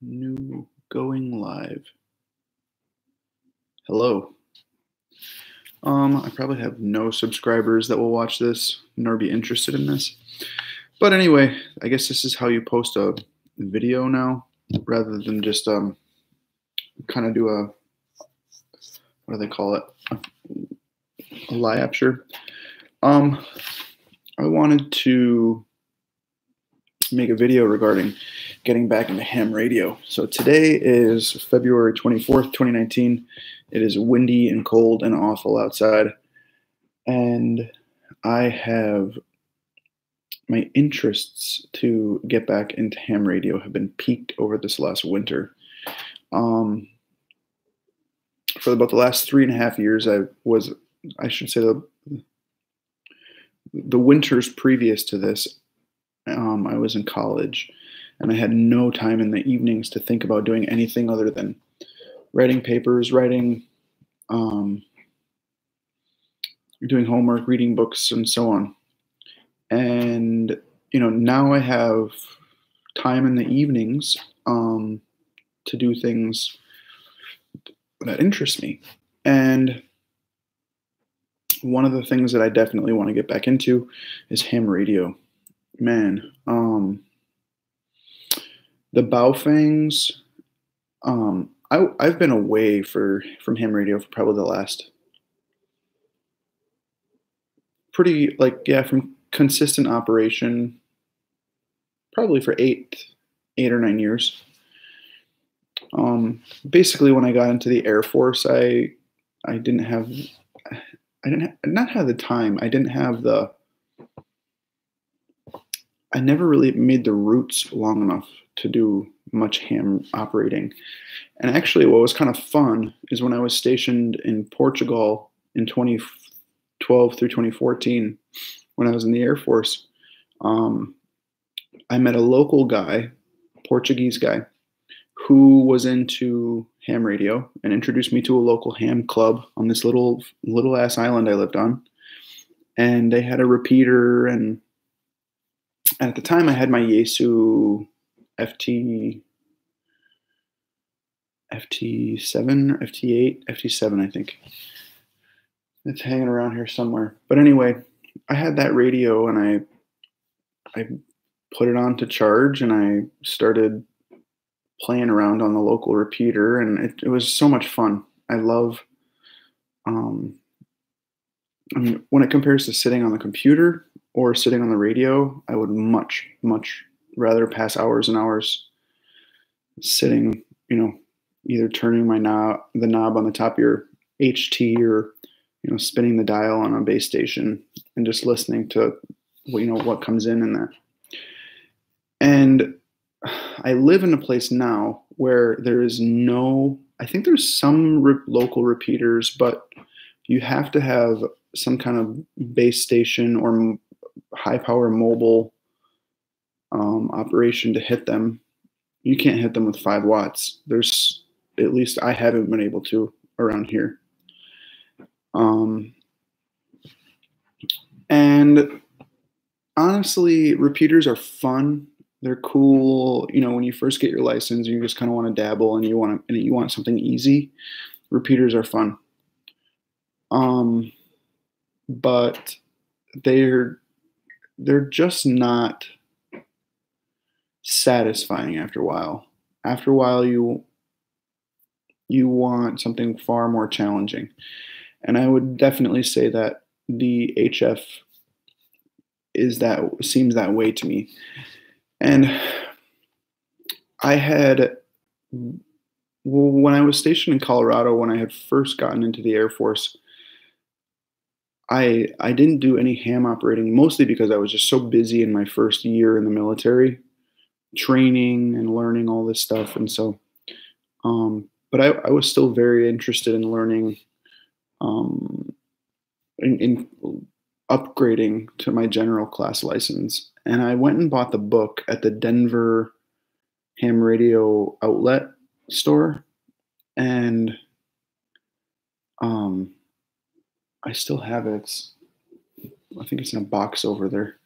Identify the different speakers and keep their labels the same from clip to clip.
Speaker 1: New going live. Hello. I probably have no subscribers that will watch this nor be interested in this. But anyway, I guess this is how you post a video now, rather than just kind of do a, what do they call it? A liapture. I wanted to make a video regarding getting back into ham radio. So today is February 24th, 2019. It is windy and cold and awful outside. And I have my interests to get back into ham radio have been piqued over this last winter. For about the last 3.5 years, I should say the winters previous to this, I was in college, and I had no time in the evenings to think about doing anything other than writing papers, doing homework, reading books, and so on. And now I have time in the evenings to do things that interest me. And one of the things that I definitely want to get back into is ham radio. Man, the Baofangs, I've been away from ham radio for probably the last from consistent operation, probably for eight or 9 years. Basically, when I got into the Air Force, I didn't have the time. I never really made the roots long enough to do much ham operating. And actually, what was kind of fun is when I was stationed in Portugal in 2012 through 2014, when I was in the Air Force, I met a local guy, Portuguese guy, who was into ham radio and introduced me to a local ham club on this little ass island I lived on. And they had a repeater, and at the time I had my Yaesu FT7 or FT8, FT7, I think. It's hanging around here somewhere. But anyway, I had that radio, and I put it on to charge, and I started playing around on the local repeater, and it was so much fun. I love, when it compares to sitting on the computer or sitting on the radio, I would much, much rather pass hours and hours sitting, either turning the knob on the top of your HT, or, spinning the dial on a base station and just listening to, what comes in that. And I live in a place now where there is I think there's some local repeaters, but you have to have some kind of base station or high power mobile operation to hit them. You can't hit them with 5 watts. At least I haven't been able to around here. And honestly, repeaters are fun. They're cool. When you first get your license, you just kind of want to dabble, and you want something easy. Repeaters are fun. But they're just not satisfying after a while. After a while, you want something far more challenging. And I would definitely say that the HF seems that way to me. And when I was stationed in Colorado, when I had first gotten into the Air Force, I didn't do any ham operating, mostly because I was just so busy in my first year in the military, training and learning all this stuff. And so, but I was still very interested in learning, in upgrading to my general class license. And I went and bought the book at the Denver ham radio outlet store. And I still have it. I think it's in a box over there.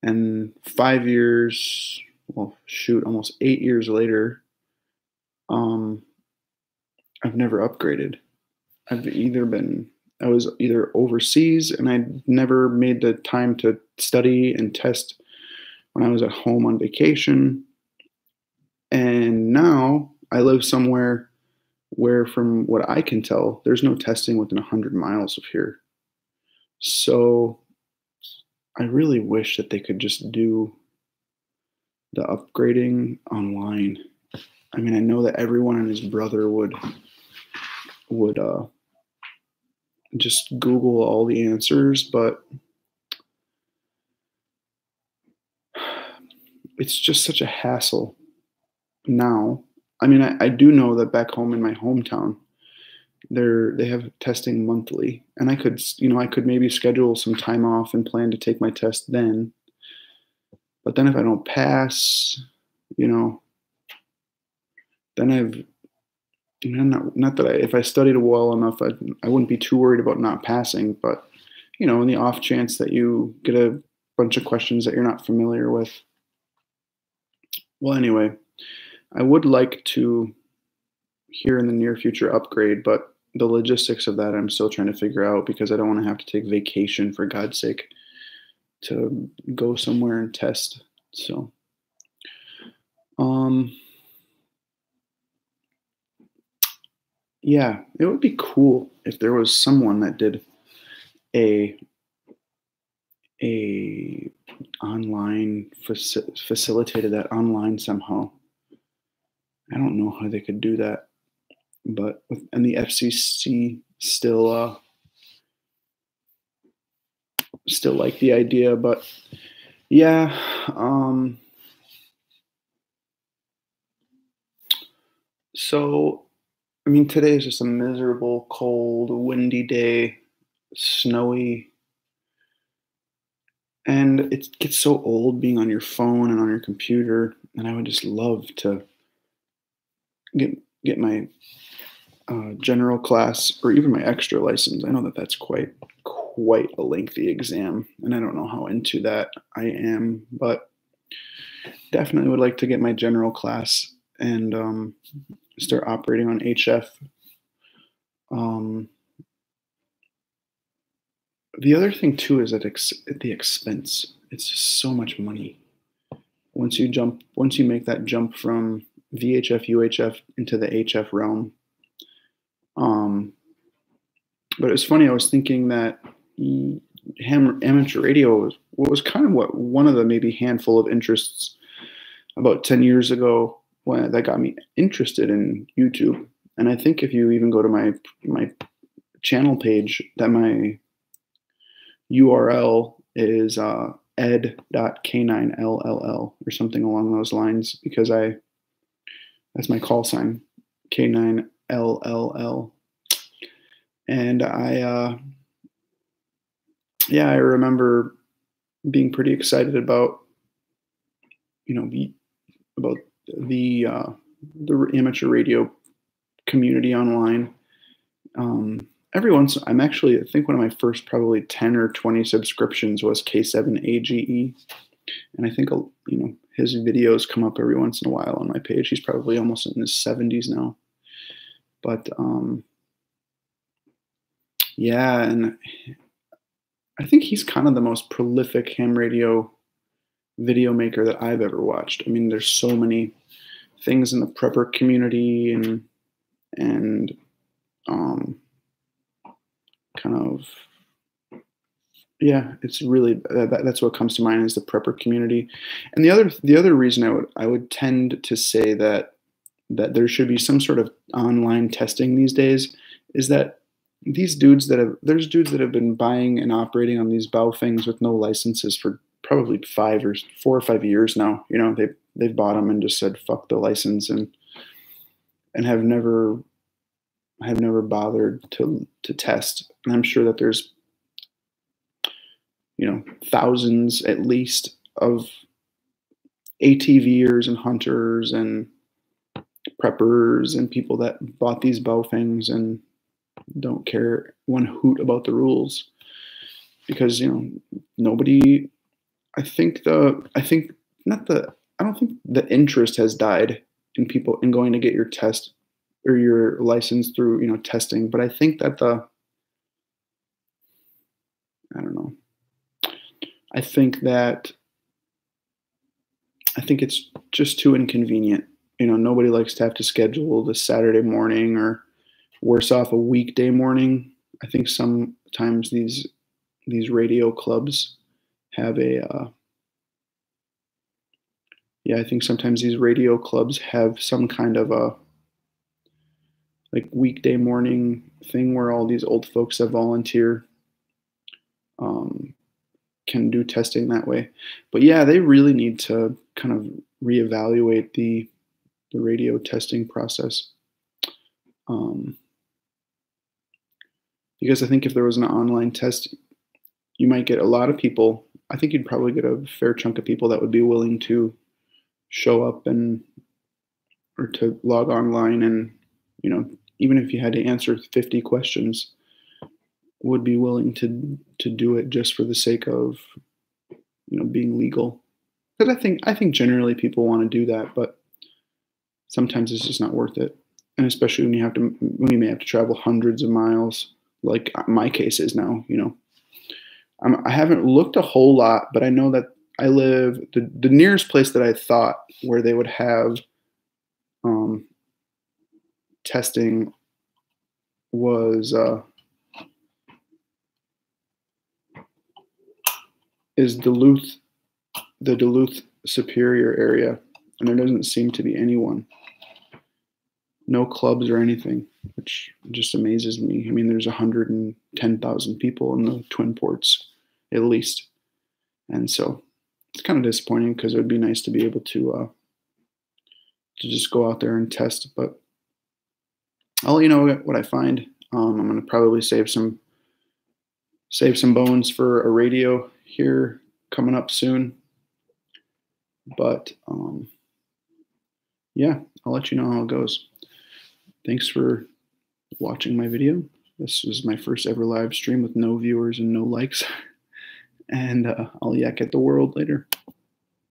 Speaker 1: And 5 years, almost 8 years later, Um, I've never upgraded. I was either overseas and I never made the time to study and test when I was at home on vacation. And now I live somewhere where, from what I can tell, there's no testing within 100 miles of here. So I really wish that they could just do the upgrading online. I mean, I know that everyone and his brother would just Google all the answers, but it's just such a hassle now. I mean, I do know that back home in my hometown, they have testing monthly, and I could maybe schedule some time off and plan to take my test then. But then if I don't pass, you know, then not that if I studied well enough, I wouldn't be too worried about not passing. But in the off chance that you get a bunch of questions that you're not familiar with. Well, anyway, I would like to here in the near future upgrade, but the logistics of that I'm still trying to figure out because I don't want to have to take vacation for God's sake to go somewhere and test. So, yeah, it would be cool if there was someone that did a online facilitated that online somehow. I don't know how they could do that, but and the FCC still like the idea, but yeah. So I mean, today is just a miserable, cold, windy day, snowy, and it gets so old being on your phone and on your computer. And I would just love to get my general class or even my extra license. I know that that's quite a lengthy exam, and I don't know how into that I am, but definitely would like to get my general class and start operating on HF. The other thing too is that the expense. It's just so much money. Once you make that jump from VHF, UHF into the HF realm. But it's funny. I was thinking that amateur radio was kind of one of the maybe handful of interests about 10 years ago that got me interested in YouTube. And I think if you even go to my channel page, that my URL is ed.k9lll or something along those lines, because that's my call sign, K9LLL. And I remember being pretty excited about about the amateur radio community online. I think one of my first probably 10 or 20 subscriptions was K7AGE. And I think, his videos come up every once in a while on my page. He's probably almost in his 70s now. But, yeah, and I think he's kind of the most prolific ham radio video maker that I've ever watched. I mean, there's so many things in the prepper community and kind of, yeah, it's really that's what comes to mind is the prepper community. And the other reason I would tend to say that there should be some sort of online testing these days is that there's dudes that have been buying and operating on these Baofengs with no licenses for probably 4 or 5 years now. They've bought them and just said fuck the license and have never bothered to test. And I'm sure that there's thousands at least of ATVers and hunters and preppers and people that bought these Baofengs and don't care one hoot about the rules, because nobody. I don't think the interest has died in going to get your test or your license through, testing. But I think that I don't know. I think that I think it's just too inconvenient. Nobody likes to have to schedule the Saturday morning, or worse off, a weekday morning. I think sometimes these radio clubs have I think sometimes these radio clubs have some kind of a like weekday morning thing where all these old folks that volunteer um, can do testing that way. But yeah, they really need to kind of reevaluate the radio testing process. Um, because I think if there was an online test, you might get a lot of people. I think you'd probably get a fair chunk of people that would be willing to show up or to log online, and even if you had to answer 50 questions, would be willing to do it just for the sake of being legal. Because I think generally people want to do that, but sometimes it's just not worth it. And especially when you may have to travel hundreds of miles, like my case is now. I haven't looked a whole lot, but I know that I live the nearest place that I thought where they would have testing is Duluth, the Duluth Superior area, and there doesn't seem to be anyone. No clubs or anything, which just amazes me. I mean, there's 110,000 people in the Twin Ports, at least, and so it's kind of disappointing because it would be nice to be able to just go out there and test. But I'll let you know what I find. I'm going to probably save some bones for a radio here coming up soon. But yeah, I'll let you know how it goes. Thanks for watching my video. This was my first ever live stream with no viewers and no likes. And I'll yak at the world later.